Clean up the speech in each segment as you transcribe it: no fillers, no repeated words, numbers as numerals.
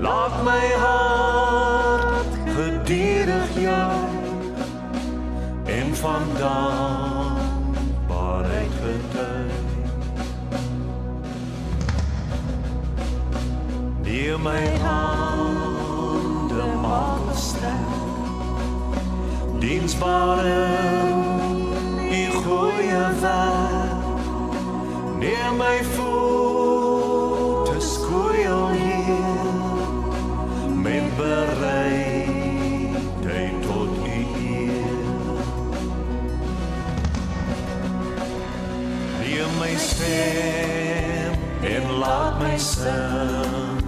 laat my hart gedurig juig en van dankbaarheid getuig. Neem my hande maak sterk, diensbaar in die goeie werk. Neem my voete skoeil hier, met bereidheid tot u eer. Neem my stem en laat my sing,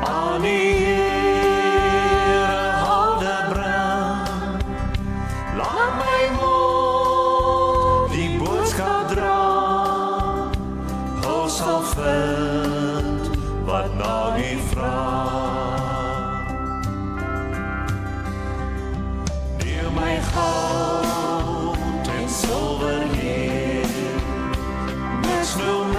aan die Here hande bring. Laat my mond die boodskap dra, Hy sal vind wat na u vra. Neem my goud en silwer hier, misnoem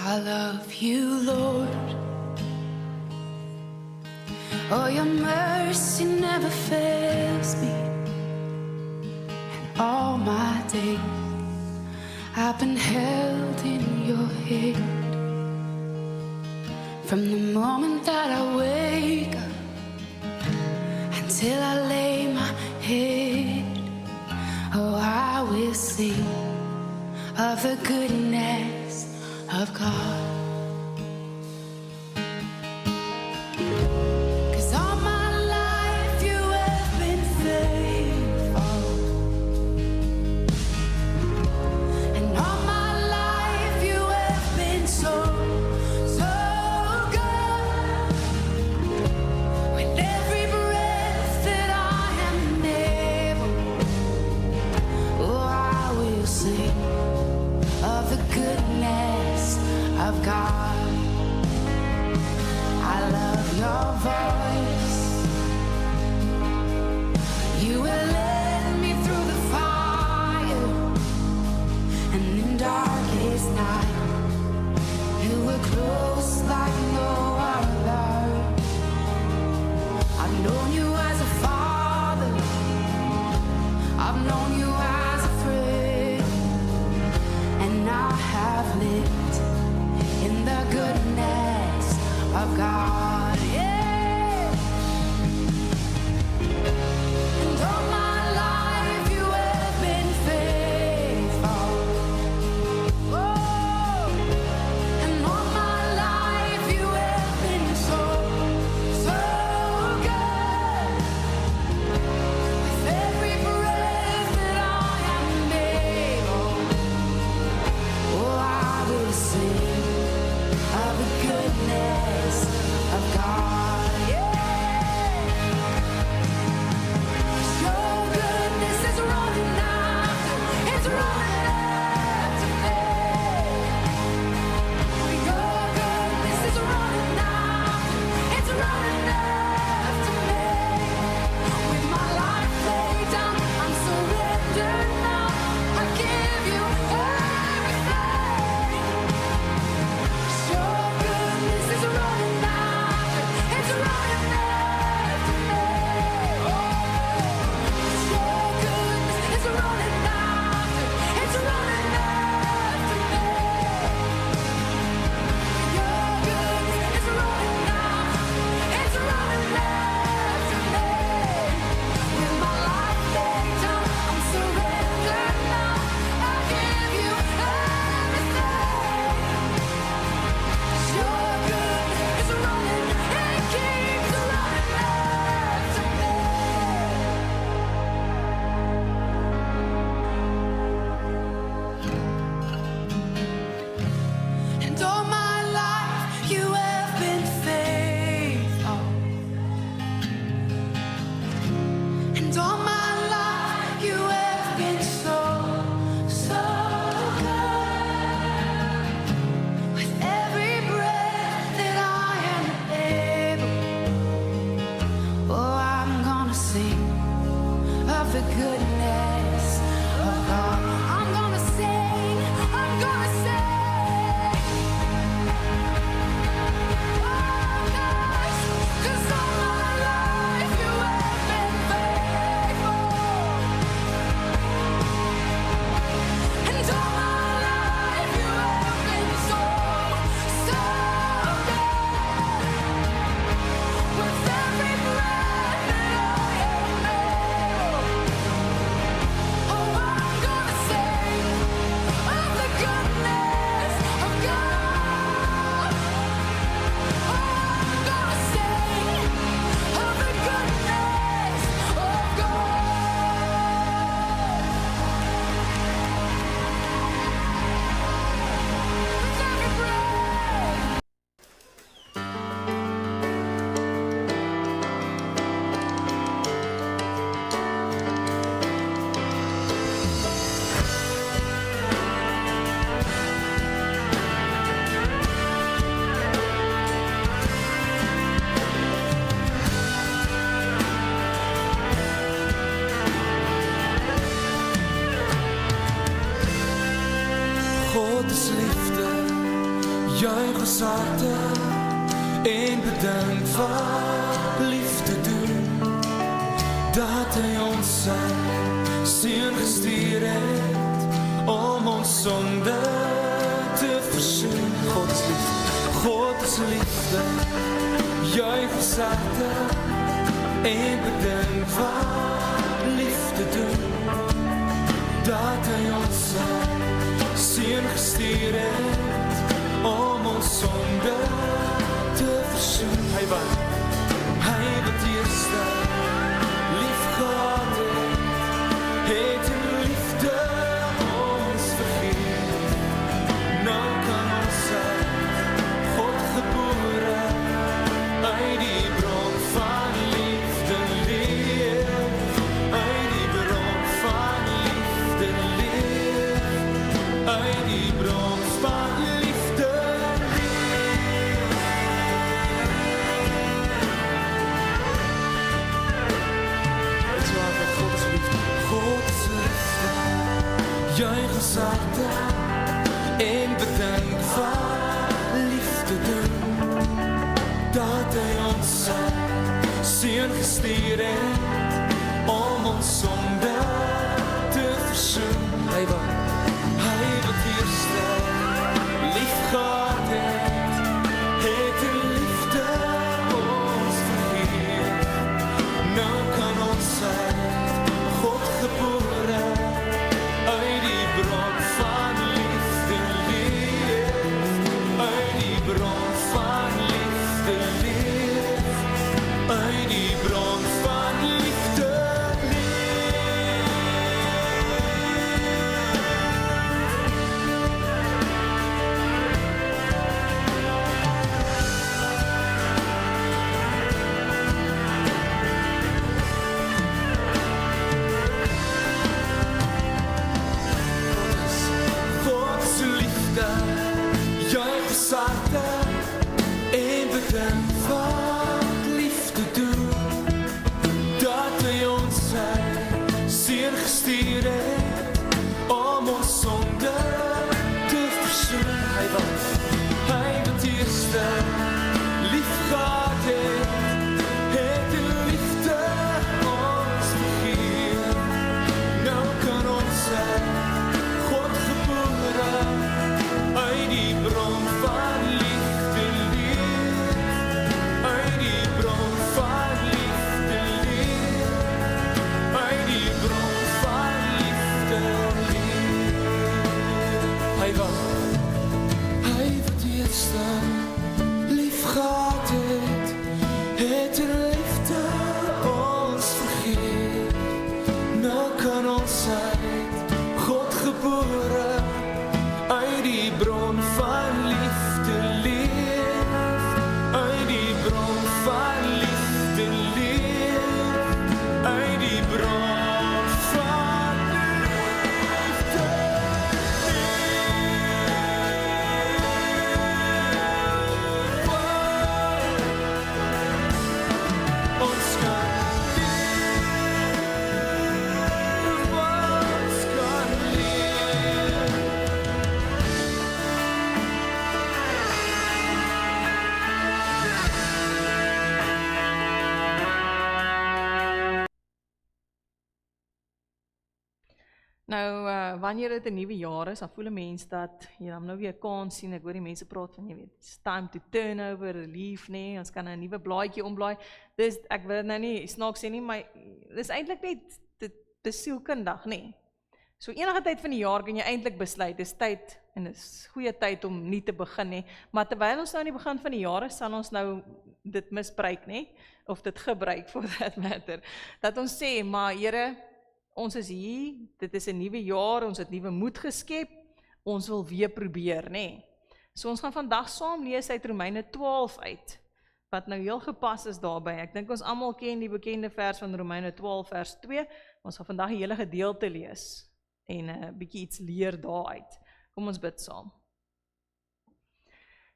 I love you, Lord. Oh, your mercy never fails me. And all my days I've been held in your hand. From the moment that I wake up until I lay my head, oh, I will sing of the goodness of God. 'Cause all my life you have been faithful, and all my life you have been so, so good. With every breath that I am able, oh, I will sing of the goodness of God. I love your voice. You will lead me through the fire, and in darkest night you were close like no other. I've known you as a father, I've known you as a friend, and I have lived in the goodness of God, yeah. And all my is liefde, juich ons harte en bedank wat liefde doen, dat hy ons sy seun gestuur het om ons sonde te versoen. God is liefde, juich ons harte en bedank wat liefde doen, dat hy ons sy seun gestuur het om ons sonde te versoen. Hy wat eerste lief gehad het in liefde ons vergeet. Nou kan ons uit God gebore uit die bron van liefde leef, uit die bron van liefde leef, uit die bron van liefde leef. Dit is waar met God is liefde. God is liefde, juich ons harte en bedank wat liefde doen, dat hy ons sy seun gestuur het om ons sonde te versoen. Hy wat eerste lief gehad het in liefde ons vergeet. Nou kan ons uit God gebore uit die bron van liefde leef, uit die bron van liefde leef, uit die bron van liefde leef. God is liefde, juich ons harte en bedank wat liefde doen, dat hy ons sy seun gestuur het om ons sonde te versoen. Hy wat eerste lief gehad het in liefde ons vergeet. Nou kan ons uit God gebore uit die bron van liefde leef, uit die bron van liefde leef, uit die bron van liefde leef. Hy wat eerste lief gehad het in liefde ons vergeet. Nou kan ons uit God gebore uit die bron van liefde leef, uit die bron van liefde leef, uit die bron van liefde leef. Ons kan leef, ons kan leef. Nou, wanneer dit 'n nuwe jaar is, dan voel 'n mens dat jy dan nou weer 'n kans sien. Ek hoor die mense praat van, jy weet, it's time to turn over a leaf, nee, ons kan 'n nuwe blaadjie omblaai. Dis, ek wil nou nie snaaks sê nie, maar dis eintlik net dis sielkundig, nee. So enige tyd van die jaar kan jy eintlik besluit, dis tyd en dis goeie tyd om nie te begin nie. Maar terwyl ons nou aan die begin van die jaar is, sal ons nou dit misbruik, nee, of dit gebruik for that matter. Dat ons sê, maar Here, ons is hier, dit is 'n nuwe jaar, ons het nuwe moed geskep, ons wil weer probeer, nee. So ons gaan vandag saam lees uit Romeine 12 uit, wat nou heel gepas is daarby. Ek dink ons almal ken die bekende vers van Romeine 12 vers 2, ons gaan vandag die hele gedeelte lees, en 'n bietjie iets leer daaruit. Kom ons bid saam.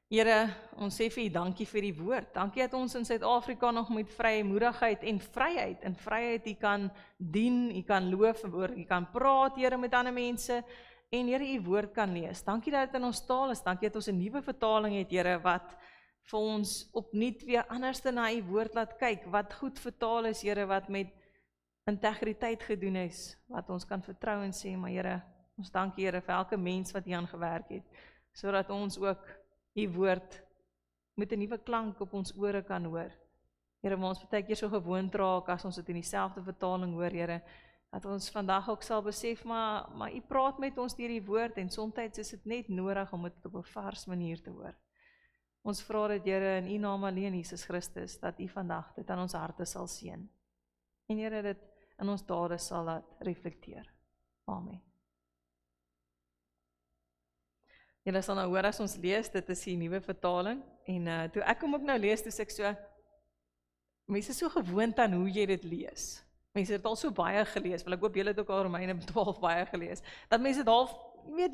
Here, ons sê vir U dankie vir die woord. Dankie dat ons in Suid-Afrika nog met vrymoedigheid en vryheid, U kan dien, U kan loof, U kan praat, Here, met ander mense, en Here, U woord kan lees. Dankie dat dit in ons taal is, dankie dat ons 'n nuwe vertaling het, Here, wat vir ons opnuut weer anders na U woord laat kyk, wat goed vertaal is, Here, wat met integriteit gedoen is, wat ons kan vertrou en sê, maar Here, ons dankie, Here, vir elke mens wat hier aan gewerk het, sodat ons ook U woord met 'n nuwe klank op ons ore kan hoor. Here, maar ons baie keer so gewoond raak as ons dit in dieselfde vertaling hoor, Here, dat ons vandag ook sal besef, maar U praat met ons deur die woord en soms is dit net nodig om dit op 'n vars manier te hoor. Ons vra dit, Here, in U naam alleen, Jesus Christus, dat U vandag dit aan ons harte sal seën. En Here, dit in ons dade sal laat reflekteer. Amen. Julle sal nou hoor as ons lees, dit is die nuwe vertaling, en toe ek hom ook nou lees, toe sê ek so, mense is so gewoond aan hoe jy dit lees. Mense het al so baie gelees, want ek hoop julle het ook al Romeine 12 baie gelees, dat mense het half,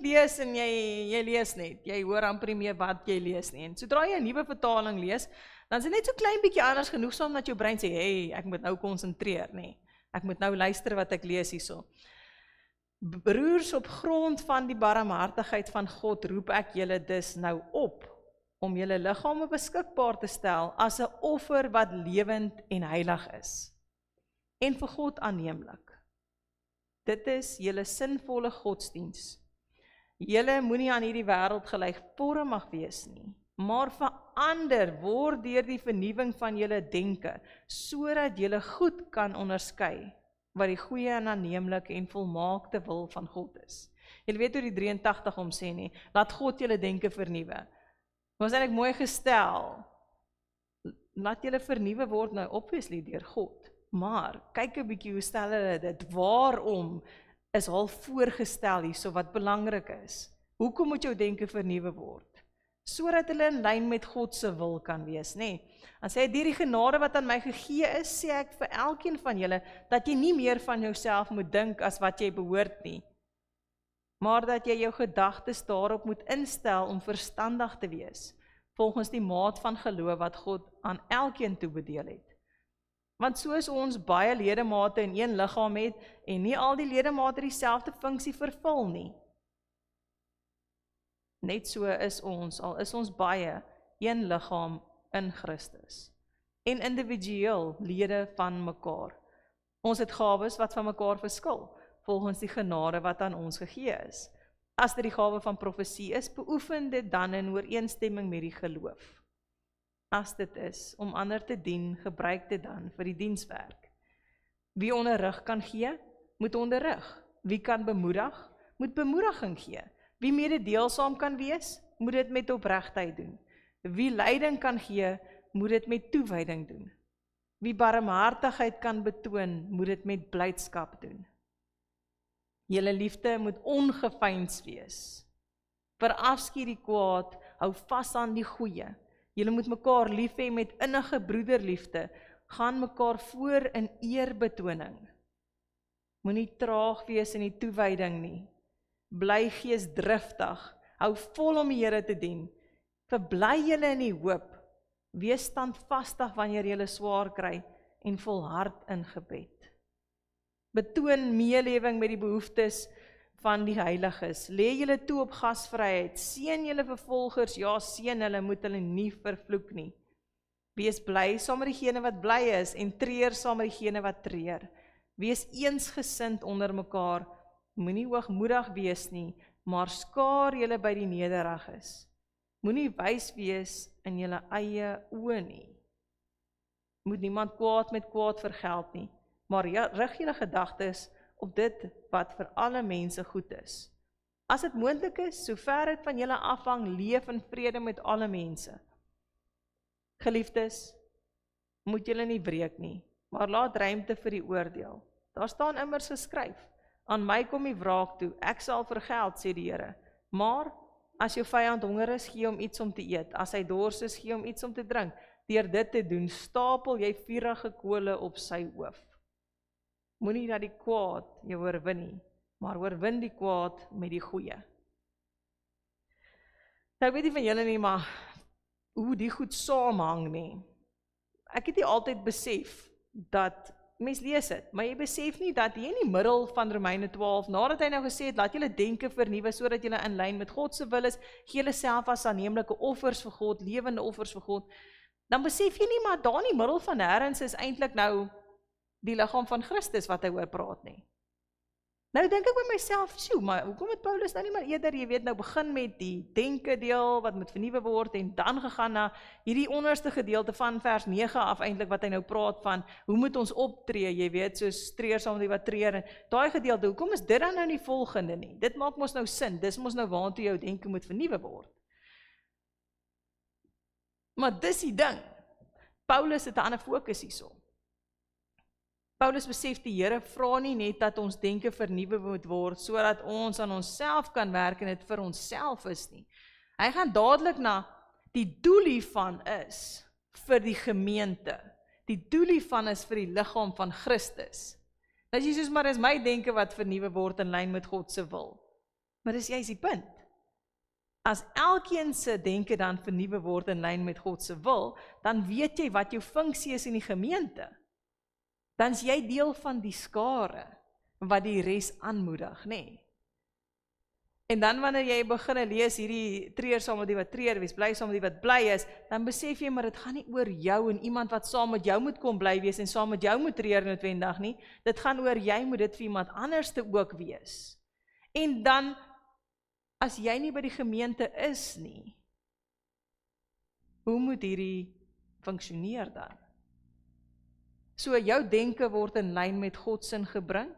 lees en jy lees net, jy hoor amper nie meer wat jy lees nie, en sodra jy 'n nuwe vertaling lees, dan is dit net so klein bietjie anders genoegsaam dat jou brein sê, hey, ek moet nou konsentreer, nee, ek moet nou luister wat ek lees hierso. Broers, op grond van die barmhartigheid van God roep ek julle dus nou op, om julle liggame beskikbaar te stel as 'n offer wat lewend en heilig is, en vir God aanneemlik. Dit is julle sinvolle godsdiens. Julle moenie aan hierdie wêreld gelykvormig wees nie, maar verander word deur die vernuwing van julle denke, sodat julle goed kan onderskei wat die goeie en aanneemlike en volmaakte wil van God is. Julle weet hoe die 83 hom sê nie, laat God julle denke vernuwe. Was eintlik mooi gestel, laat julle vernuwe word nou obviously deur God, maar kyk 'n bietjie hoe stel hulle dit, waarom is al voorgestel hierso wat belangrik is. Hoekom moet jou denke vernuwe word? Sodat hulle in lyn met God se wil kan wees, nê? Dan sê hy, deur die genade wat aan my gegee is, sê ek vir elkeen van julle, dat jy nie meer van jouself moet dink as wat jy behoort nie, maar dat jy jou gedagtes daarop moet instel om verstandig te wees, volgens die maat van geloof wat God aan elkeen toebedeel het. Want soos ons baie ledemate in een liggaam het, en nie al die ledemate dieselfde funksie vervul nie. Net so is ons, al is ons baie, een liggaam in Christus. En individueel lede van mekaar. Ons het gawes wat van mekaar verskil, volgens die genade wat aan ons gegee is. As dit die gawe van profesie is, beoefen dit dan in ooreenstemming met die geloof. As dit is om ander te dien, gebruik dit dan vir die dienswerk. Wie onderrig kan gee, moet onderrig. Wie kan bemoedig, moet bemoediging gee. Wie mededeelsaam kan wees, moet dit met opregtheid doen. Wie leiding kan gee, moet dit met toewyding doen. Wie barmhartigheid kan betoon, moet dit met blydskap doen. Julle liefde moet ongeveins wees. Verafskiet die kwaad, hou vas aan die goeie. Julle moet mekaar lief hê met innige broederliefde, gaan mekaar voor in eerbetoning. Moenie traag wees in die toewyding nie. Bly geesdriftig, hou vol om die Here te dien. Verbly julle in die hoop, wees standvastig wanneer julle swaar kry en volhard in gebed. Betoon meelewing met die behoeftes van die heiliges. Lê julle toe op gasvryheid, seën julle vervolgers, ja, seën hulle, moet hulle nie vervloek nie. Wees bly saam met diegene wat bly is en treur saam met diegene wat treur. Wees eensgesind onder mekaar, moenie hoogmoedig wees nie, maar skaar julle by die nederiges. Moenie wys wees in julle eie oë nie. Moet niemand kwaad met kwaad vergeld nie, maar rig julle gedagtes op dit wat vir alle mense goed is. As dit moontlik is, sover dit van julle afhang, leef in vrede met alle mense. Geliefdes, moet julle nie breek nie, maar laat ruimte vir die oordeel. Daar staan immers geskryf, aan my kom die wraak toe, ek sal vergeld, sê die Here. Maar, as jou vyand honger is, gee hom iets om te eet. As hy dors is, gee hom iets om te drink. Deur dit te doen, stapel jy vurige kole op sy hoof. Moenie dat die kwaad jou oorwin nie, maar oorwin die kwaad met die goeie. Nou, ek weet nie van julle nie, maar hoe die goed saamhang nie. Ek het nie altyd besef dat mens lees dit, maar jy besef nie dat jy in die middel van Romeine 12, nadat hy nou gesê het, laat julle denke vernuwe, sodat julle in lyn met God se wil is, gee julle self as aanneemlike offers vir God, lewende offers vir God, dan besef jy nie, maar daar in die middel van nêrens is eintlik nou die liggaam van Christus wat hy oor praat nie. Nou dink ek by myself, maar hoekom het Paulus nou nie maar eerder, jy weet, nou begin met die denke deel, wat moet vernuwe word, en dan gegaan na hierdie onderste gedeelte van vers 9 af, eintlik wat hy nou praat van, hoe moet ons optree, jy weet, soos treur saam met die wat treur, en daai gedeelte, hoekom is dit dan nou nie volgende nie? Dit maak mos nou sin, dis mos nou waartoe jou denke moet vernuwe word. Maar dis die ding, Paulus het 'n ander fokus hierso. Paulus besef die Here vra nie net dat ons denke vernuwe moet word, sodat ons aan onsself kan werk en dit vir onsself is nie. Hy gaan dadelik na die doel hiervan is vir die gemeente. Die doel hiervan is vir die liggaam van Christus. Dat jy soos, maar is my denke wat vernuwe word in lyn met God se wil. Maar dis juist die punt. As elkeen se denke dan vernuwe word in lyn met God se wil, dan weet jy wat jou funksie is in die gemeente. Dan is jy deel van die skare wat die res aanmoedig, nê? En dan wanneer jy begin lees hierdie treur saam met die wat treur, wees bly saam met die wat bly is, dan besef jy maar dit gaan nie oor jou en iemand wat saam met jou moet kom bly wees en saam met jou moet treur noodwendig nie. Dit gaan oor jy moet dit vir iemand anders te ook wees. En dan as jy nie by die gemeente is nie, hoe moet hierdie funksioneer dan? So jou denke word in lyn met God se gebring,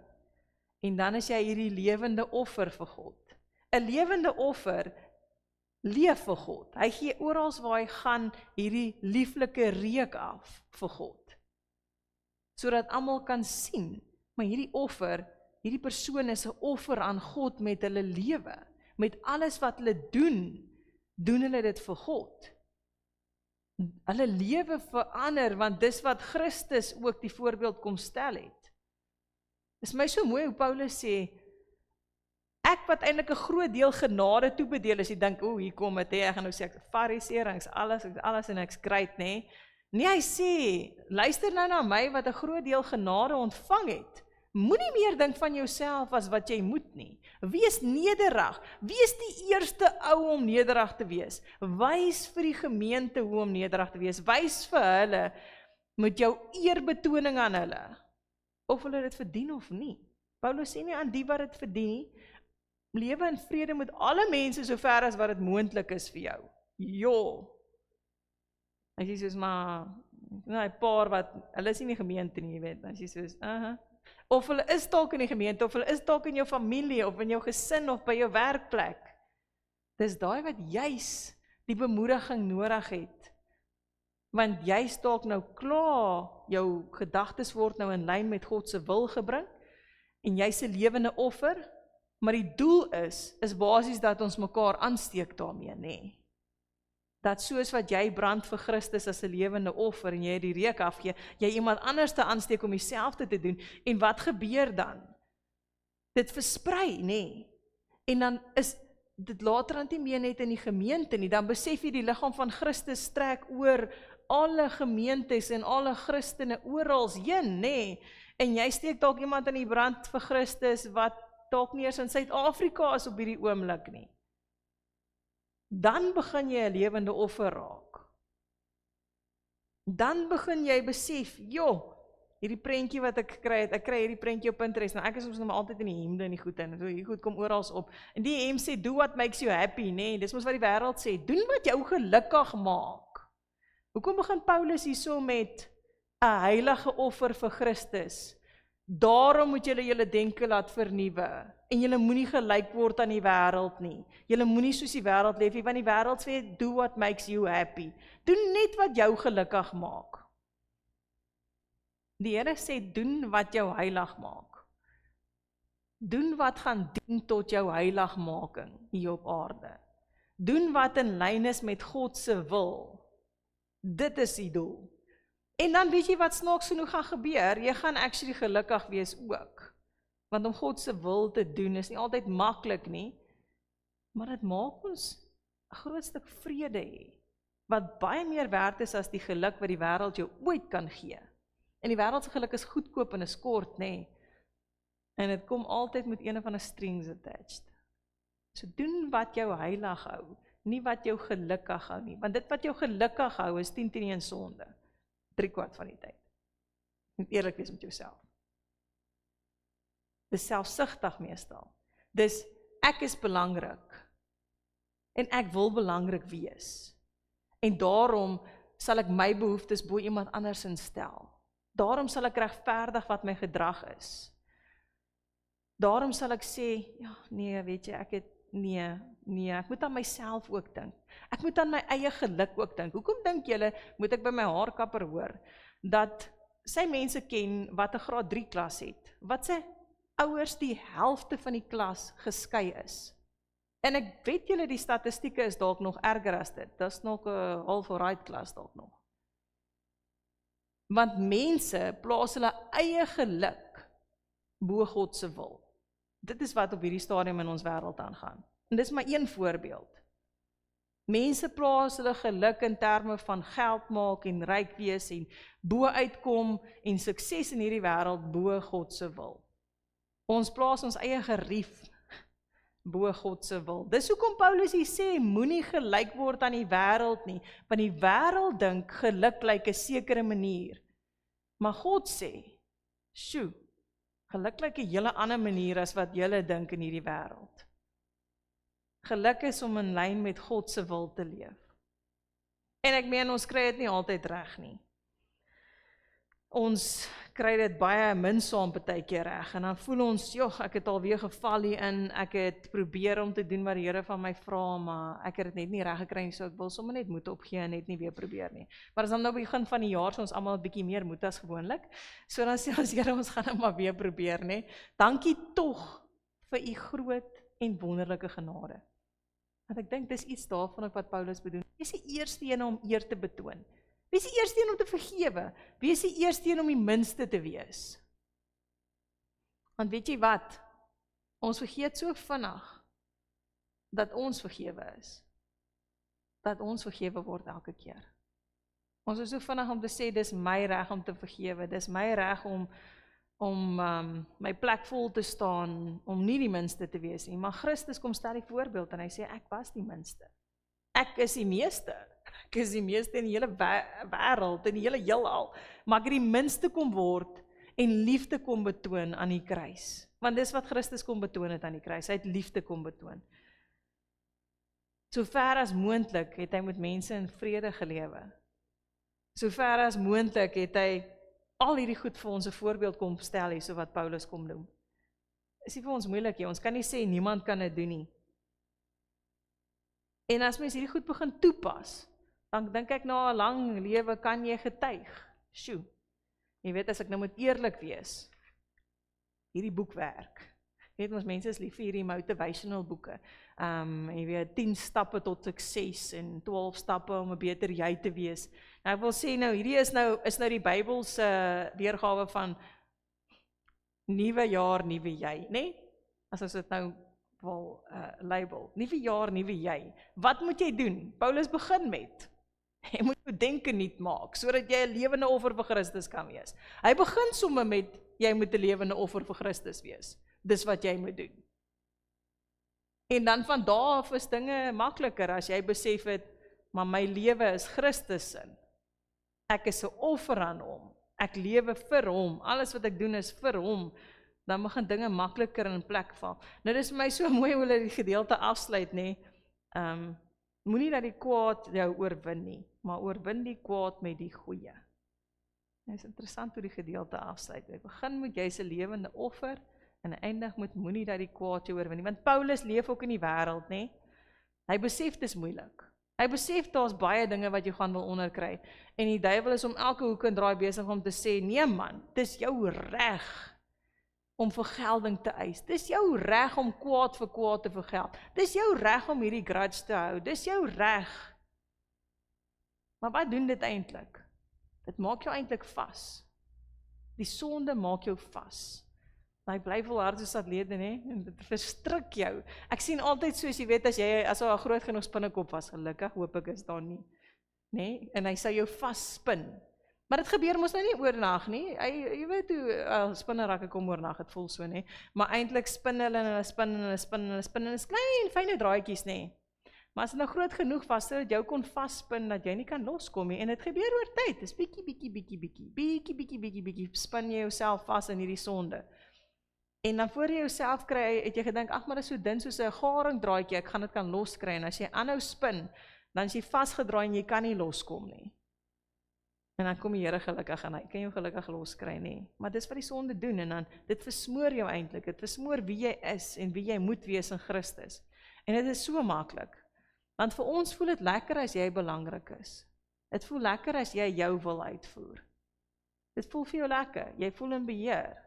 en dan is jy hierdie lewende offer vir God. 'n Lewende offer leef vir God. Hy gee oral waar hy gaan hierdie lieflike reuk af vir God. Sodat almal kan sien, maar hierdie offer, hierdie persoon is 'n offer aan God met hulle lewe. Met alles wat hulle doen hulle dit vir God. Hulle lewe verander, want dis wat Christus ook die voorbeeld kom stel het. Dis my so mooi hoe Paulus sê, ek wat eintlik 'n groot deel genade toebedeel is, jy dink, hier kom dit, ek gaan nou sê, ek is Fariseer, ek is alles en ek's great, nê? Nee, hy sê, luister nou na my wat 'n groot deel genade ontvang het. Moenie meer dink van jouself as wat jy moet nie. Wees nederig. Wees die eerste ou om nederig te wees. Wys vir die gemeente hoe om nederig te wees. Wys vir hulle met jou eerbetoning aan hulle. Of hulle dit verdien of nie. Paulus sê nie aan die wat dit verdien nie. Lewe in vrede met alle mense so ver as wat dit moontlik is vir jou. Jo. As jy soos maar, nou 'n paar wat, hulle is nie in die gemeente nie, jy weet. As jy soos, Of hulle is dalk in die gemeente, of hulle is dalk in jou familie, of in jou gesin, of by jou werkplek. Dis daai wat juis die bemoediging nodig het. Want juis dalk nou klaar, jou gedagtes word nou in lyn met God se wil gebring, en jy's 'n lewende offer, maar die doel is basies dat ons mekaar aansteek daarmee, nê? Dat soos wat jy brand vir Christus as 'n lewende offer en jy die reuk afgee, jy iemand anders te aansteek om dieselfde te doen. En wat gebeur dan? Dit versprei, nê? En dan is dit later aan nie meer net in die gemeente nie, dan besef jy die liggaam van Christus strek oor alle gemeentes en alle Christene orals heen, nê? En jy steek dalk iemand in die brand vir Christus wat dalk nie eens in Suid-Afrika is op hierdie oomblik nie. Dan begin jy 'n lewende offer raak. Dan begin jy besef, hierdie prentjie wat ek kry hierdie prentjie op Pinterest, nou ek is ons nog maar altyd in die hemde en die goed, en so hier goed kom orals op, en die hem sê, do what makes you happy, nee, dis mos wat die wêreld sê, doen wat jou gelukkig maak. Hoekom begin Paulus hierso met 'n heilige offer vir Christus? Daarom moet julle julle denke laat vernuwe, en julle moenie gelyk word aan die wêreld nie. Julle moenie soos die wêreld leef nie, want die wêreld sê, do what makes you happy. Doen net wat jou gelukkig maak. Die Here sê, doen wat jou heilig maak. Doen wat gaan dien tot jou heiligmaking hier op aarde. Doen wat in lyn is met God se wil. Dit is die doel. En dan weet jy wat snaaks genoeg gaan gebeur, jy gaan actually gelukkig wees ook. Want om God se wil te doen is nie altyd maklik nie, maar dit maak ons 'n groot stuk vrede hê, wat baie meer werd is as die geluk wat die wêreld jou ooit kan gee. En die wêreld se geluk is goedkoop en is kort, nê. En dit kom altyd met een of ander strings attached. So doen wat jou heilig hou, nie wat jou gelukkig hou nie. Want dit wat jou gelukkig hou is 10-1 sonde. 3/4 van die tyd. Moet eerlik wees met jouself. Dis selfsugtig meestal. Dis ek is belangrik. En ek wil belangrik wees. En daarom sal ek my behoeftes bo iemand anders instel. Daarom sal ek regverdig wat my gedrag is. Daarom sal ek sê, ja, nee, weet jy, ek moet aan myself ook dink. Ek moet aan my eie geluk ook dink. Hoekom dink julle, moet ek by my haarkapper hoor, dat sy mense ken wat 'n graad 3 klas het, wat sy ouers die helfte van die klas geskei is. En ek weet julle die statistieke is dalk nog erger as dit. Dis nog 'n half alright klas dalk nog. Want mense plaas hulle eie geluk bo God se wil. Dit is wat op hierdie stadium in ons wêreld aangaan. En dis maar een voorbeeld. Mense plaas hulle geluk in terme van geld maak en ryk wees en bo uitkom en sukses in hierdie wêreld bo God se wil. Ons plaas ons eie gerief bo God se wil. Dis hoekom Paulus hier sê, moenie gelyk word aan die wêreld nie, want die wêreld dink geluk lyk 'n sekere manier. Maar God sê, sjoe, geluk lyk 'n hele ander manier as wat julle dink in hierdie wêreld. Geluk is om in lyn met God se wil te leef. En ek meen, ons kry dit nie altyd reg nie. Ons kry dit baie minsaam partykeer reg, en dan voel ons, joh, ek het alweer geval hierin, ek het probeer om te doen wat die Here van my vra, maar ek het dit net nie reg gekry nie, so ek wil sommer net moed opgee en net nie weer probeer nie. Maar as dan nou begin van die jaar, so ons almal 'n bietjie meer moed as gewoonlik, so dan sê ons, Here, ons gaan nou maar weer probeer, nê. Dankie tog vir u groot en wonderlike genade. Want ek dink dis iets daarvan wat Paulus bedoel. Wees die eerste een om eer te betoon. Wees die eerste een om te vergewe. Wees die eerste een om die minste te wees. Want weet jy wat? Ons vergeet so vinnig dat ons vergewe is. Dat ons vergewe word elke keer. Ons is so vinnig om te sê, dis my reg om te vergewe. Dis my reg om my plek vol te staan, om nie die minste te wees nie. Maar Christus kom stel die voorbeeld en hy sê, ek was die minste. Ek is die meeste. Ek is die meeste in die hele wêreld, in die hele heelal. Maar ek het die minste kom word en liefde kom betoon aan die kruis. Want dis wat Christus kom betoon het aan die kruis. Hy het liefde kom betoon. So ver as moontlik het hy met mense in vrede gelewe. So ver as moontlik het hy al hierdie goed vir ons 'n voorbeeld kom stel, so wat Paulus kom doen. Is nie vir ons moeilik nie, ons kan nie sê niemand kan dit doen nie. En as mens hierdie goed begin toepas, dan dink ek na 'n lang lewe kan jy getuig. Sjoe. Jy weet, as ek nou moet eerlik wees, hierdie boekwerk. Jy weet, ons mense is lief vir hierdie motivational boeke. Jy weet, 10 stappe tot sukses en 12 stappe om 'n beter jy te wees. Nou ek wil sê nou, hierdie is nou die Bybelse weergawe van nuwe jaar, nuwe jy, né? As ons dit nou wil label. Nuwe jaar, nuwe jy. Wat moet jy doen? Paulus begin met, jy moet jou denke nuut maak, sodat jy 'n lewende offer vir Christus kan wees. Hy begin sommer met, jy moet 'n lewende offer vir Christus wees. Dis wat jy moet doen. En dan van daar af is dinge makliker as jy besef het, maar my lewe is Christus se. Ek is 'n offer aan hom. Ek lewe vir hom. Alles wat ek doen is vir hom. Dan begin dinge makliker in plek val. Nou dis vir my so mooi hoe hulle die gedeelte afsluit, nê. Moenie dat die kwaad jou oorwin nie, maar oorwin die kwaad met die goeie. Dit is interessant hoe die gedeelte afsluit. Hy begin met jy's 'n lewende offer en eindig met moenie dat die kwaad jou oorwin nie. Want Paulus leef ook in die wêreld, nê. Hy besef dis moeilik. Hy besef daar's baie dinge wat jy gaan wil onderkry. En die duiwel is om elke hoek en draai besig om te sê, nee man, dis jou reg om vergelding te eis. Dis jou reg om kwaad vir kwaad te vergeld. Dis jou reg om hierdie grudge te hou. Dis jou reg. Maar wat doen dit eintlik? Dit maak jou eintlik vas. Die sonde maak jou vas. Hy bly volhard soos atlete, né? En dit verstrik jou. Ek sien altyd soos jy weet, as hy 'n groot genoeg spinnekop was, gelukkig hoop ek is daar nie. Né? En hy sou jou vasspin. Maar dit gebeur mos nou nie oornag nie. Jy weet hoe spinnerakke kom oornag, het voel so nie. Maar eintlik spin hulle en hulle spin en hulle spin en hulle spin en is klein, fynne draadjies nie. Maar as dit nou groot genoeg was, sodat jou kon vasspin, dat jy nie kan loskom nie. En dit gebeur oor tyd, dis bietjie, spin jy jouself vas in hierdie sonde. En dan voor jy jouself kry, het jy gedink, ag maar dit is so dun soos 'n garingdraadjie, ek gaan dit kan loskry. En as jy aanhou spin, dan is jy vasgedraai en jy kan nie loskom nie. En dan kom die Here gelukkig en hy kan jou gelukkig loskry nie. Maar dis wat die sonde doen en dan, dit versmoor jou eintlik, dit versmoor wie jy is en wie jy moet wees in Christus. En dit is so maklik. Want vir ons voel dit lekker as jy belangrik is. Dit voel lekker as jy jou wil uitvoer. Dit voel vir jou lekker, jy voel in beheer.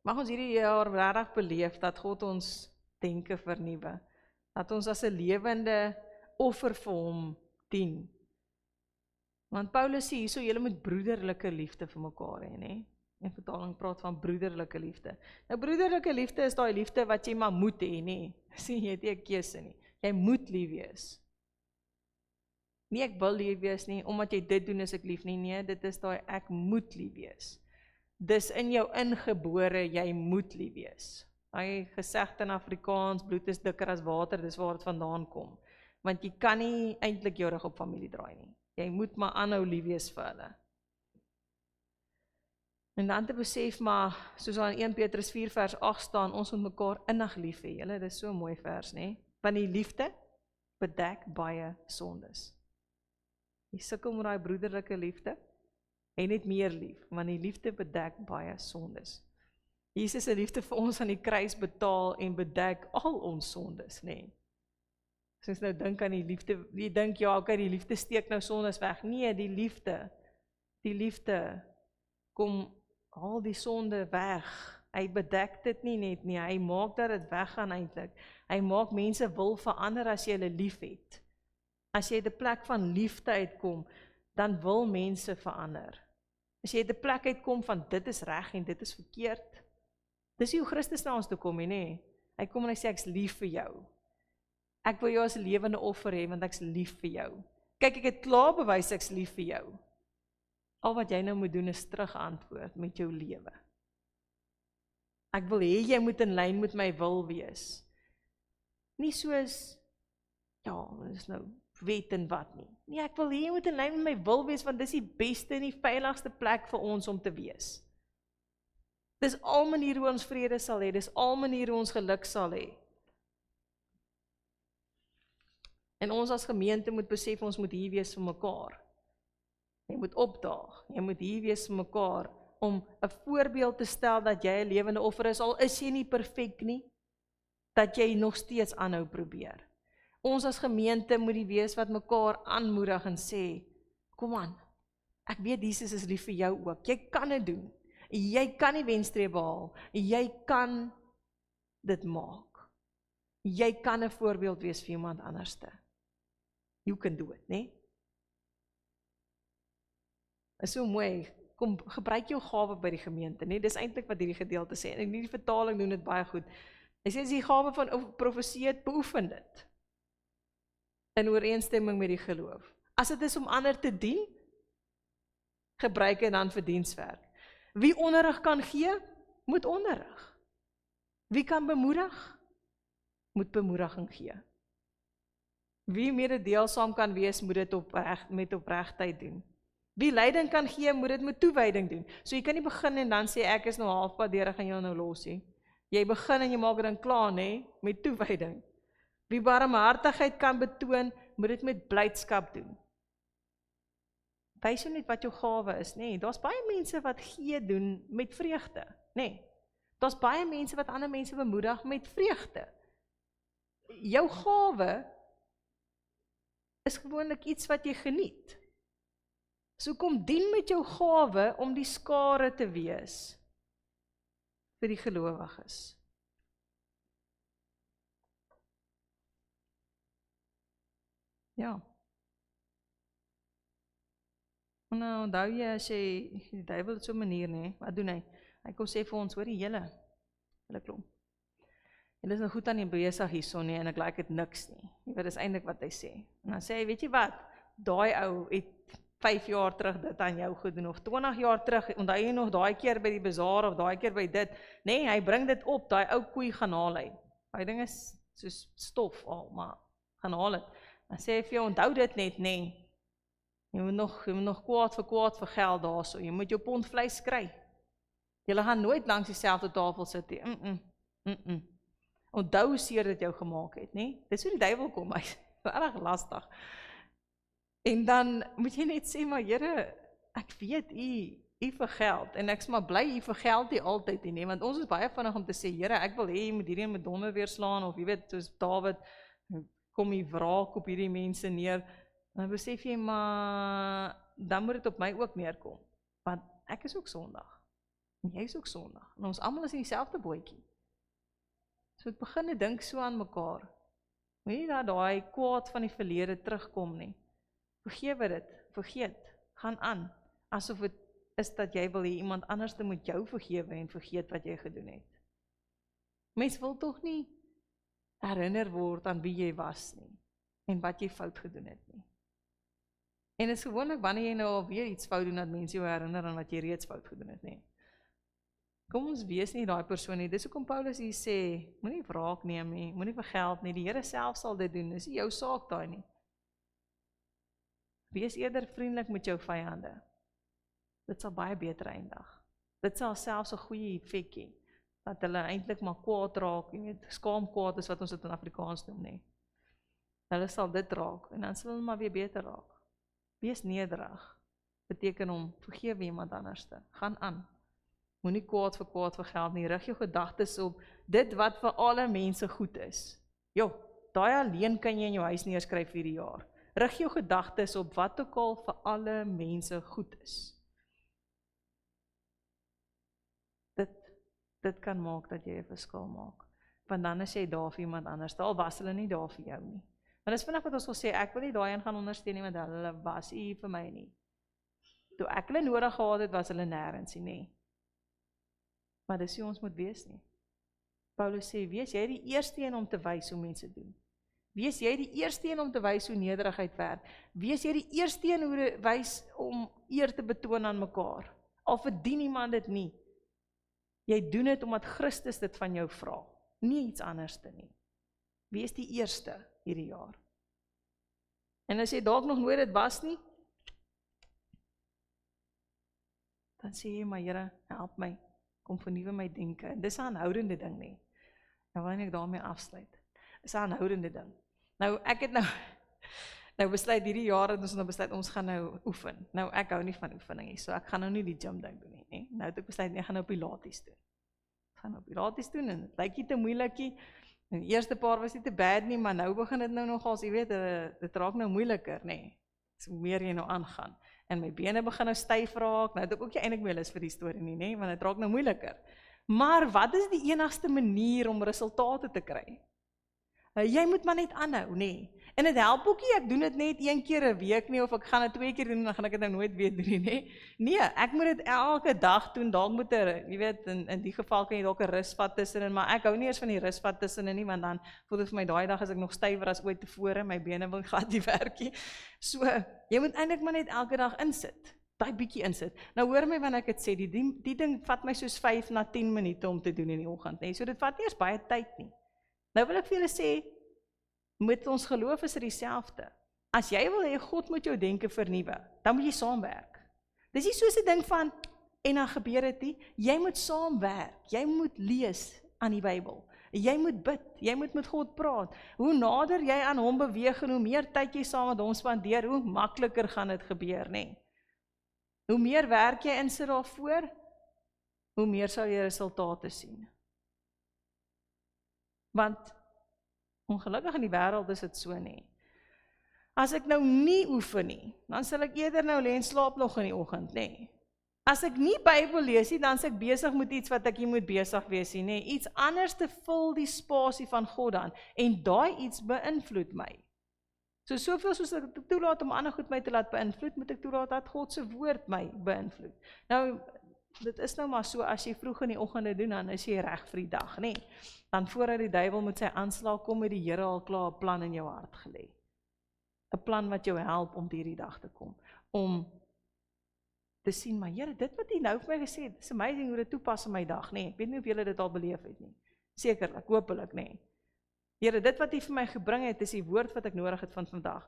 Mag ons hierdie jaar regtig beleef dat God ons denke vernuwe. Dat ons as 'n lewende offer vir hom dien. Want Paulus sê hierso, julle moet broederlike liefde vir mekaar hê, nê? En vertaling praat van broederlike liefde. Nou broederlike liefde is daai liefde wat jy maar moet hê, nê? Sien jy het nie 'n keuse nie. Jy moet lief wees. Nie ek wil lief wees nie, omdat jy dit doen is ek lief nie. Nee, dit is daai ek moet lief wees. Dis in jou ingebore, jy moet lief wees. Hy gesegde in Afrikaans, bloed is dikker as water, dis waar dit vandaan kom. Want jy kan nie eintlik jou rug op familie draai nie. Jy moet maar aanhou lief wees vir hulle. En dan te besef maar, soos aan 1 Petrus 4 vers 8 staan, ons moet mekaar innig lief hê. Julle, dis so 'n mooi vers, nê? Want die liefde bedek baie sondes. Jy sukkel met daai broederlike liefde, en net meer lief, want die liefde bedek baie sondes. Jesus se liefde vir ons aan die kruis betaal en bedek al ons sondes, nê? As ons nou dink aan die liefde, jy dink ja, okay, die liefde steek nou sondes weg. Nee, die liefde kom al die sonde weg. Hy bedek dit nie net nie, hy maak dat dit weggaan eintlik. Hy maak mense wil verander as jy hulle lief het. As jy uit 'n plek van liefde uitkom, dan wil mense verander. As jy uit 'n plek uitkom van dit is reg en dit is verkeerd, dis hoe Christus na ons toe kom, nê? Hy kom en hy sê ek's lief vir jou. Ek wil jou as 'n lewende offer hê want ek's lief vir jou. Kyk, ek het klaar bewys ek's lief vir jou. Al wat jy nou moet doen is terugantwoord met jou lewe. Ek wil hê jy moet in lyn met my wil wees. Nie soos, ja, dis nou wet en wat nie. Nee, ek wil hê jy moet in lyn met my wil wees, want dis die beste en die veiligste plek vir ons om te wees. Dis al maniere hoe ons vrede sal hê, dis al maniere hoe ons geluk sal hê. En ons as gemeente moet besef, ons moet hier wees vir mekaar. Jy moet opdaag, jy moet hier wees vir mekaar, om 'n voorbeeld te stel dat jy 'n lewende offer is, al is jy nie perfek nie, dat jy nog steeds aanhou probeer. Ons as gemeente moet die wees wat mekaar aanmoedig en sê, kom aan, ek weet Jesus is lief vir jou ook, jy kan dit doen, jy kan die wenstreep behaal, jy kan dit maak, jy kan 'n voorbeeld wees vir iemand anderste. You can do it, né? Is so mooi, kom gebruik jou gawe by die gemeente, né? Dis eintlik wat hierdie gedeelte sê, en die vertaling doen dit baie goed. Hy sê, as die gawe van profesie het, beoefen dit, in ooreenstemming met die geloof. As dit is om ander te dien, gebruik dit dan vir dienswerk. Wie onderrig kan gee, moet onderrig. Wie kan bemoedig, moet bemoediging gee. Wie mededeelsaam kan wees, moet dit met opregtheid doen. Wie leiding kan gee, moet dit met toewyding doen. So jy kan nie begin en dan sê, ek is nou halfpad deur, ek gaan jou nou los nie. Jy begin en jy maak dit dan klaar, né, met toewyding. Wie barmhartigheid kan betoon, moet dit met blydskap doen. Wys jou net wat jou gawe is, nê? Daar's baie mense wat gee doen met vreugde, nê? Daar's baie mense wat ander mense bemoedig met vreugde. Jou gawe is gewoonlik iets wat jy geniet. So kom dien met jou gawe om die skare te wees vir die gelowiges. Ja. Nou, onthou jy, as jy, die duiwel het so 'n manier, nee, wat doen hy? Hy kom sê vir ons, hoor die julle klomp. Julle is nou goed aan die besig hierson nie, en ek like dit niks nie. Jy weet, dis eintlik wat hy sê. En dan sê hy, weet jy wat, daai ou het 5 jaar terug dit aan jou gedoen, of 20 jaar terug, onthou jy nog daai keer by die bazaar, of daai keer by dit, nee, hy bring dit op, daai ou koei gaan haal hy, daai ding is soos stof al, maar gaan haal het, dan sê hy vir jou, onthou dit net, nee, jy moet nog kwaad vir geld daarso, jy moet jou pond vleis kry, julle gaan nooit langs dieselfde tafel sit, onthou hoe seer dit jou gemaak het, nee, dis hoe die duiwel kom, hy is erg lastig, en dan moet jy net sê, maar Here, ek weet u vergeld, en ek is maar bly u vergeld nie altyd nie, want ons is baie vinnig om te sê, Here, ek wil hê jy moet hierdie met donder weer slaan, of jy weet, soos Dawid, kom die wraak op hierdie mense neer, dan besef jy, maar dan moet dit op my ook neerkom, want ek is ook sondig, en jy is ook sondig, en ons almal is in dieselfde bootjie, so het begin te dink so aan mekaar, moet nie dat daai kwaad van die verlede terugkom nie, vergewe dit, vergeet, gaan aan, asof het is dat jy wil hê iemand anders te moet jou vergewe en vergeet wat jy gedoen het. Mens wil tog nie herinner word aan wie jy was nie, en wat jy fout gedoen het nie. En het is gewoonlik wanneer jy nou alweer iets fout doen, dat mense jou herinner aan wat jy reeds fout gedoen het nie. Kom ons wees nie daai persoon nie, dis hoekom Paulus hier sê, moenie wraak neem nie, moenie vergeld nie, die Here self sal dit doen, dis nie jou saak daai nie. Wees eerder vriendelik met jou vyande. Dit sal baie beter eindig. Dit sal selfs 'n goeie effek hê, dat hulle eintlik maar kwaad raak, jy weet, skaam kwaad is wat ons dit in Afrikaans noem, nie. Hulle sal dit raak, en dan sal hulle maar weer beter raak. Wees nederig, beteken om vergewe iemand anderste, gaan aan. Moenie kwaad vir geld nie, rig jou gedagtes op dit wat vir alle mense goed is. Jo, daai alleen kan jy in jou huis neerskryf vir die jaar. Rig jou gedagtes op wat ook al vir alle mense goed is. Dit kan maak dat jy 'n verskil maak. Want dan is jy daar vir iemand anders, al was hulle nie daar vir jou nie. Maar dis vinnig wat ons wil sê, ek wil nie daai gaan ondersteun nie, want hulle was nie vir my nie. Toe ek hulle nodig gehad het, was hulle nêrens nie. Maar dis hoe ons moet wees nie. Paulus sê, wees jy die eerste een om te wys hoe mense doen. Wees jy die eerste een om te wys hoe nederigheid werk. Wees jy die eerste een hoe wys om eer te betoon aan mekaar. Al verdien iemand dit nie. Jy doen dit omdat Christus dit van jou vra, nie iets anderste nie. Wees die eerste hierdie jaar. En as jy dalk nog nooit dit was nie, dan sê jy, maar Here, help my, kom vernuwe my denke. En dis 'n aanhoudende ding nie. Nou wil ek daarmee afsluit. Dis 'n aanhoudende ding. Nou, ek het nou besluit hierdie jaar het ons nou besluit, ons gaan nou oefen. Nou, ek hou nie van oefening nie, so ek gaan nou nie die gym ding doen nie. Nou het ek besluit, ek gaan nou Pilates doen. Ek gaan nou Pilates doen, en het lyk nie te moeilikie. En die eerste paar was nie te bad nie, maar nou begin dit nou nogals, jy weet, dit raak nou moeiliker, nee. So meer jy nou aangaan. En my bene begin nou styf raak, nou het ek ook nie eintlik meer lus vir die storie nie, want dit raak nou moeiliker. Maar wat is die enigste manier om resultate te kry? Jy moet maar net aanhou, nee. En dit help ook nie, ek doen dit net 1 keer 'n week nie, of ek gaan dit 2 keer doen, dan gaan ek dit nou nooit weer doen nie. Nee, ek moet dit elke dag doen, dalk moet jy weet, in die geval kan jy dalk 'n rusvat tussenin, maar ek hou nie eers van die rusvat tussenin nie, want dan voel dit vir my daai dag as ek nog stywer as ooit tevore, my bene wil glad nie werk nie. So, jy moet eintlik maar net elke dag insit, daai bietjie insit. Nou hoor my wanneer ek dit sê, die ding vat my soos 5 na 10 minute om te doen in die oggend, nee, so dit vat nie eers baie tyd nie. Nou wil ek vir julle sê, met ons geloof is dit dieselfde. As jy wil hê God moet jou denke vernuwe, dan moet jy saamwerk. Dis nie soos 'n ding van, en dan gebeur dit nie, jy moet saamwerk, jy moet lees aan die Bybel, jy moet bid, jy moet met God praat. Hoe nader jy aan hom beweeg en hoe meer tyd jy saam met hom spandeer, hoe makliker gaan dit gebeur, nee. Hoe meer werk jy in sit daarvoor, hoe meer sal jy resultate sien. Want ongelukkig in die wêreld is dit so nie. As ek nou nie oefen nie, dan sal ek eerder nou lê en slaap nog in die oggend, nee. As ek nie Bybel lees nie, dan is ek besig met iets wat ek nie moet besig wees nie, nee. Iets anders te vul die spasie van God aan, en daai iets beïnvloed my. So soveel soos ek toelaat om ander goed my te laat beïnvloed, moet ek toelaat dat God se woord my beïnvloed. Nou, dit is nou maar so, as jy vroeg in die oggende doen, dan is jy reg vir die dag, nee. Dan voordat die duiwel met sy aanslag kom, het die Here al klaar 'n plan in jou hart gelê. 'n Plan wat jou help om hierdie dag te kom. om te sien, maar Here, dit wat U nou vir my gesê het, is amazing hoe dit toepas in my dag, nee, ek weet nie of julle dit al beleef het nie, sekerlik, hopelik, nee. Here, dit wat U vir my gebring het, is die woord wat ek nodig het van vandag,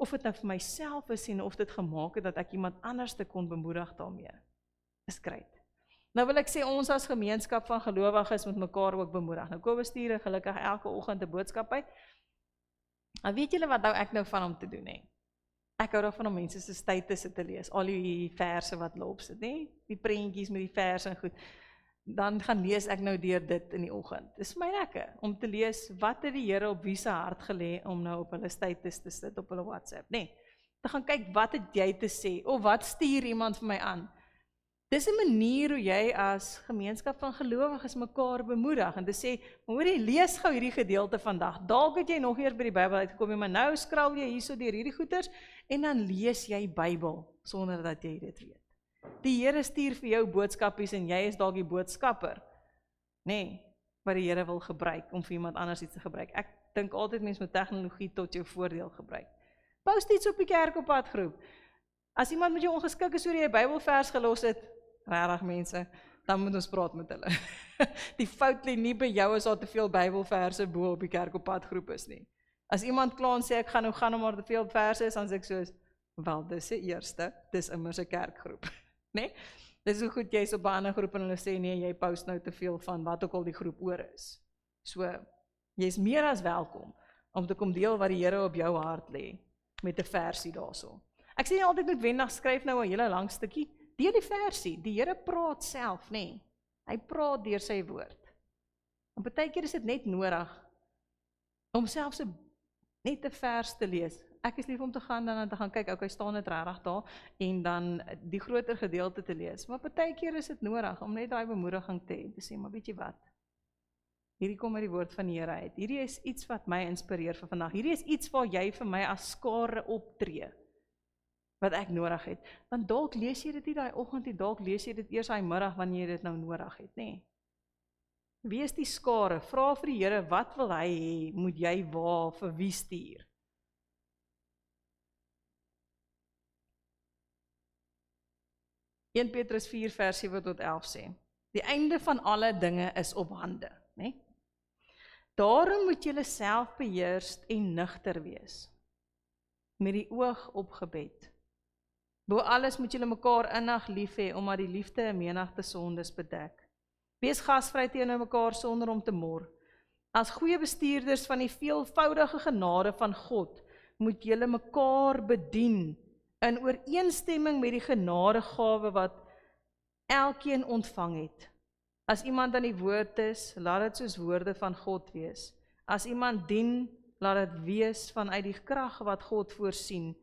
of dit nou vir myself is en of dit gemaak het, dat ek iemand anders te kon bemoedig daarmee, is great. Nou wil ek sê, ons as gemeenskap van gelowiges met mekaar ook bemoedig. Nou Kobus stuur gelukkig elke oggend 'n boodskap uit. En weet julle wat nou ek nou van hom te doen, hè? Ek hou daarvan om mense se status te lees, al die verse wat loop sit, nê? Die prentjies met die verse en goed. Dan gaan lees ek nou deur dit in die oggend. Dis vir my lekker om te lees wat het die Here op wie se hart gelê om nou op hulle status te sit op hulle WhatsApp, nê? Dan gaan kyk wat het jy te sê of wat stuur iemand vir my aan. Dis 'n manier hoe jy as gemeenskap van gelowiges mekaar bemoedig en te sê, hoorie, lees gou hierdie gedeelte vandag. Dalk het jy nog eers by die Bybel uitgekom, maar nou skraal jy hierso deur hierdie goeters en dan lees jy Bybel sonder dat jy dit weet. Die Here stuur vir jou boodskapies en jy is dalk die boodskapper, nê, wat die Here wil gebruik om vir iemand anders iets te gebruik. Ek dink altyd mens moet tegnologie tot jou voordeel gebruik. Post iets op die kerk op pad groep. As iemand met jou ongeskik is oor jy 'n Bybelvers gelos het, regtig mense, dan moet ons praat met hulle. Die fout lê nie by jou as daar te veel Bybelverse bo op die kerk op pad groep is nie. As iemand kla en sê ek gaan nou maar te veel verse is, dan sê ek soos, wel, dis die eerste, dis immers 'n kerkgroep, né? Dis hoe goed jy's op 'n ander groep en hulle sê nee, jy post nou te veel van wat ook al die groep oor is. So, jy's meer as welkom om te kom deel wat die Here op jou hart lê met 'n versie daarso. Ek sê nie altyd noodwendig skryf nou 'n hele lang stukkie, deur die versie, die Here praat self, nê? Hy praat deur sy woord. En partykeer is dit net nodig om selfs net 'n vers te lees. Ek is lief om te gaan dan te gaan kyk, okay, staan dit regtig daar en dan die groter gedeelte te lees. Maar partykeer is dit nodig om net daai bemoediging te hê, te sê, maar weet jy wat? Hierdie kom uit die woord van die Here uit. Hierdie is iets wat my inspireer vir vandag. Hierdie is iets waar jy vir my as skare optree wat ek nodig het. Want dalk lees jy dit nie daai oggend nie, dalk lees jy dit eers daai middag wanneer jy dit nou nodig het, nê? Wie is die skare? Vra vir die Here, wat wil hy hê, moet jy waar, vir wie stuur? Petrus 4 vers 7 tot 11 sê, die einde van alle dinge is op hande, nê? Daarom moet julle self beheerst en nugter wees, met die oog op gebed. Bo alles moet julle mekaar innig lief hê, omdat die liefde 'n menigte sondes bedek. Wees gasvry teenoor mekaar sonder om te mor. As goeie bestuurders van die veelvoudige genade van God, moet julle mekaar bedien, in ooreenstemming met die genadegawe wat elkeen ontvang het. As iemand aan die woord is, laat dit soos woorde van God wees. As iemand dien, laat dit wees vanuit die krag wat God voorsien,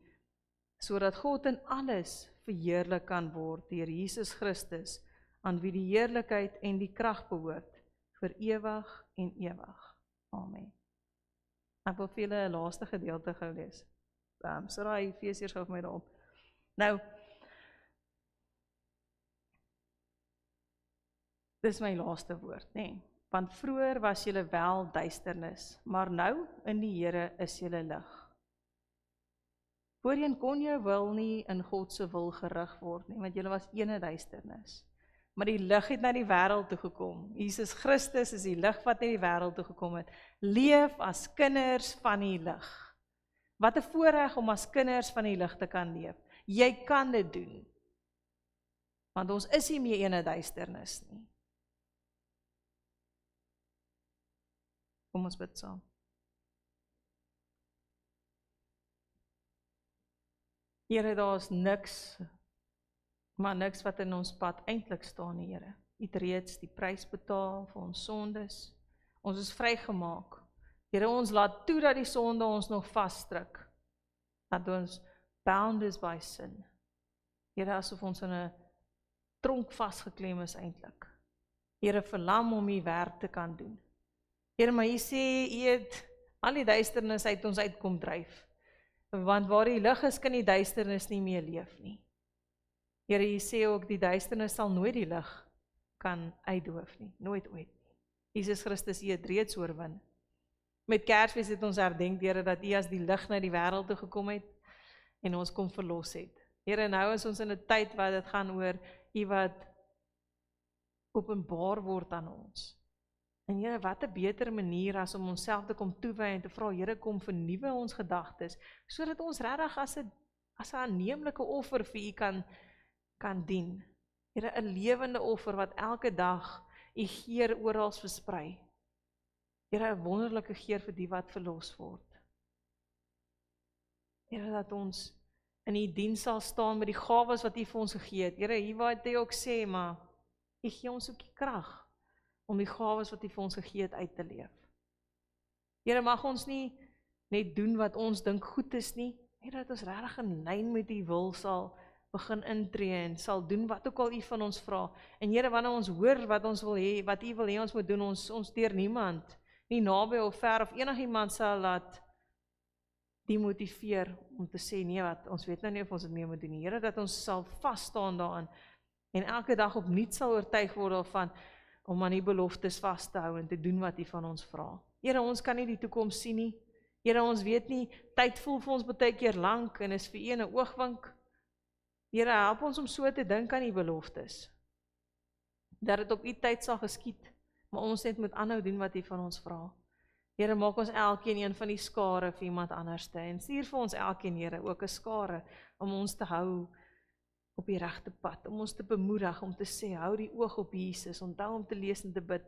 sodat God in alles verheerlik kan word deur Jesus Christus, aan wie die heerlikheid en die krag behoort, vir ewig en ewig. Amen. Ek wil vir julle 'n laaste gedeelte gou lees. So daai Efesiërs gou vir my daarop. Nou, dis my laaste woord, nê? Want vroeër was julle wel duisternis, maar nou in die Here is julle lig. Voorheen kon jou wil nie in God se wil gerig word nie, want julle was ene duisternis. Maar die lig het na die wêreld toe gekom. Jesus Christus is die lig wat na die wêreld toe gekom het. Leef as kinders van die lig. Wat 'n voorreg om as kinders van die lig te kan leef. Jy kan dit doen. Want ons is nie meer ene duisternis nie. Kom ons bid saam. Here, daar is niks, maar niks wat in ons pad eintlik staan, Here. U het reeds die prys betaal vir ons sondes. Ons is vrygemaak. Here, ons laat toe dat die sonde ons nog vasdruk. Dat ons bound is by sin. Here, asof ons in 'n tronk vasgeklem is eintlik. Here, verlam om u werk te kan doen. Here, maar u sê u het al die duisternis uit ons uitkom dryf. Want waar die lig is, kan die duisternis nie meer leef nie. Here, u sê ook die duisternis sal nooit die lig kan uitdoof nie, nooit ooit nie. Jesus Christus, u het reeds oorwin. Met Kersfees het ons herdenk, Here, dat u as die lig na die wêreld toe gekom het en ons kom verlos het. Here, nou is ons in 'n tyd wat dit gaan oor U wat openbaar word aan ons. En Here, wat 'n beter manier as om onsself te kom toewy en te vra, Here, kom vernuwe ons gedagtes, sodat ons regtig as 'n aanneemlike offer vir U kan dien. Here, 'n lewende offer wat elke dag U geur oral versprei. Here, 'n wonderlike geur vir die wat verlos word. Here, dat ons in U diens sal staan met die gawes wat U vir ons gegee het. Here, hier wat U ook sê, maar U gee ons ook die krag om die gawes wat U vir ons gegee het uit te leef. Here, mag ons nie net doen wat ons dink goed is nie. Here, dat ons regtig in lyn met U wil sal begin intree en sal doen wat ook al U van ons vra. En Here, wanneer ons hoor wat ons wil hê, wat U wil hê ons moet doen, ons deur niemand, nie naby of ver of enigiemand sal laat die motiveer om te sê, nee wat, ons weet nou nie of ons dit mee moet doen nie. Here, dat ons sal vas staan daarin en elke dag opnuut sal oortuig word daarvan om aan die beloftes vas te hou en te doen wat U van ons vra. Here, ons kan nie die toekoms sien nie. Here, ons weet nie, tyd voel vir ons baie keer lank en is vir een 'n oogwink. Here, help ons om so te dink aan U beloftes. Dat dit op U tyd sal geskied, maar ons net moet aanhou doen wat U van ons vra. Here, maak ons elkeen een van die skare vir iemand anderste en stuur vir ons elkeen, Here, ook 'n skare om ons te hou op die regte pad, om ons te bemoedig, om te sê, hou die oog op Jesus, onthou om te lees en te bid.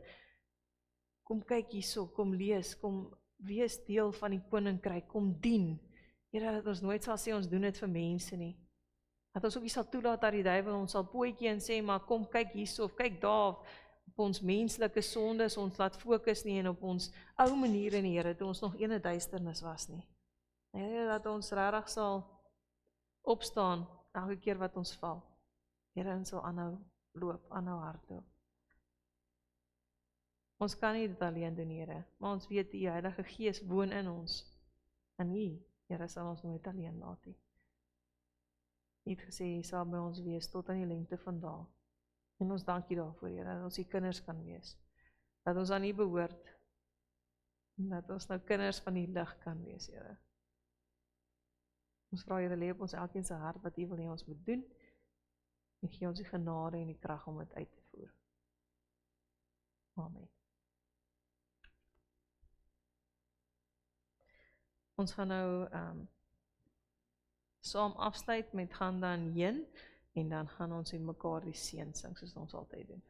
Kom kyk hierso, kom lees, kom wees deel van die koninkryk, kom dien. Here, dat ons nooit sal sê ons doen dit vir mense nie. Dat ons ook nie sal toelaat dat die duiwel ons sal pootjie en sê, maar kom kyk hierso, of kyk daar, op ons menslike sondes, ons laat fokus nie, en op ons ou maniere in die Here, toe ons nog ene duisternis was nie. Here, dat ons regtig sal opstaan, elke keer wat ons val. Here, ons sal aanhou loop, aanhou hardloop. Ons kan nie dit alleen doen, Here, maar ons weet die Heilige Gees woon in ons. En U, Here, sal ons nooit alleen laat nie. U het gesê, U sal by ons wees tot aan die lengte van dae. En ons dank U daarvoor, Here, dat ons die kinders kan wees. Dat ons aan U behoort. En dat ons nou kinders van die lig kan wees, Here. Ons vra, Here, lê op ons elkeen se hart wat U wil hê ons moet doen. En gee ons die genade en die krag om dit uit te voer. Amen. Ons gaan nou saam afsluit met gaan dan heen en dan gaan ons en mekaar die seën sing soos ons altyd doen.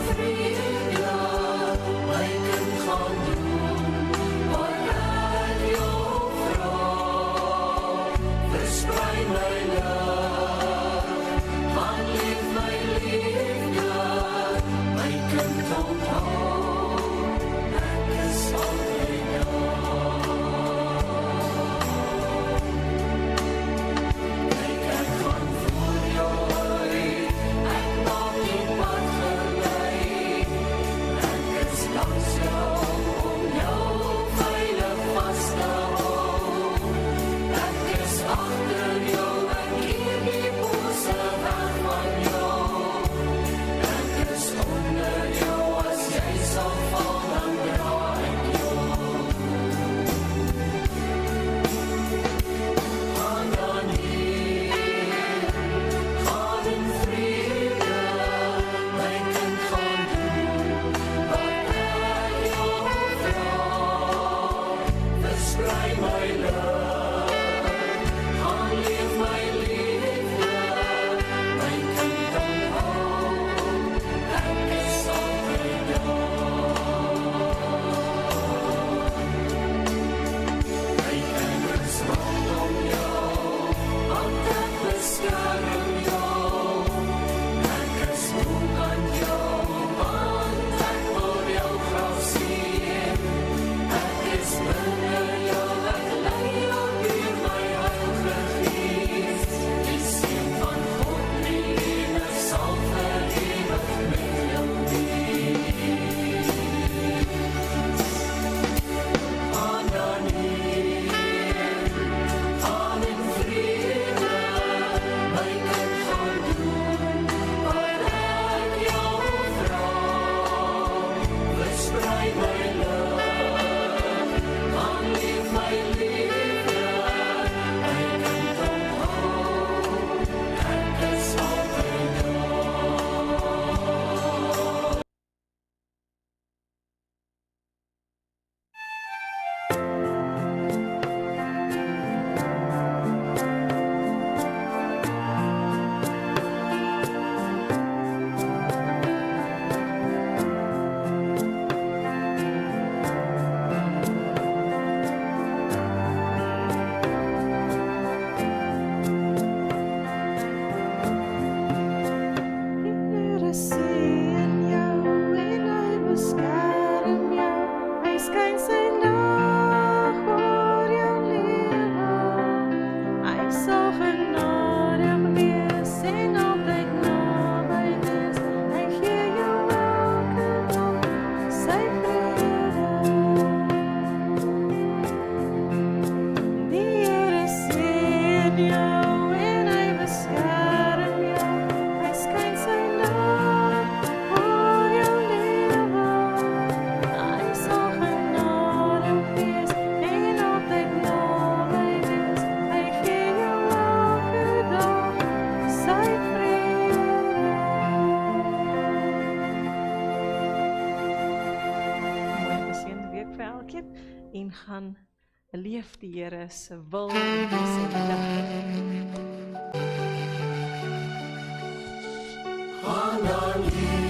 Free. Here sien jou en hy beskerm jou. Hy skyn sy lig oor jou lewe. Hy sal genadig wees en altyd naby wees. Hy gee jou elke dag sy vrede. Die Here sien jou en hy beskerm jou. Hy skyn sy lig oor jou lewe. Hy sal genadig wees en altyd naby wees. Hy gee jou elke dag sy vrede. Mooi geseënde week vir elkeen en gaan leef die Here se wil en sy lig. Gaan dan hier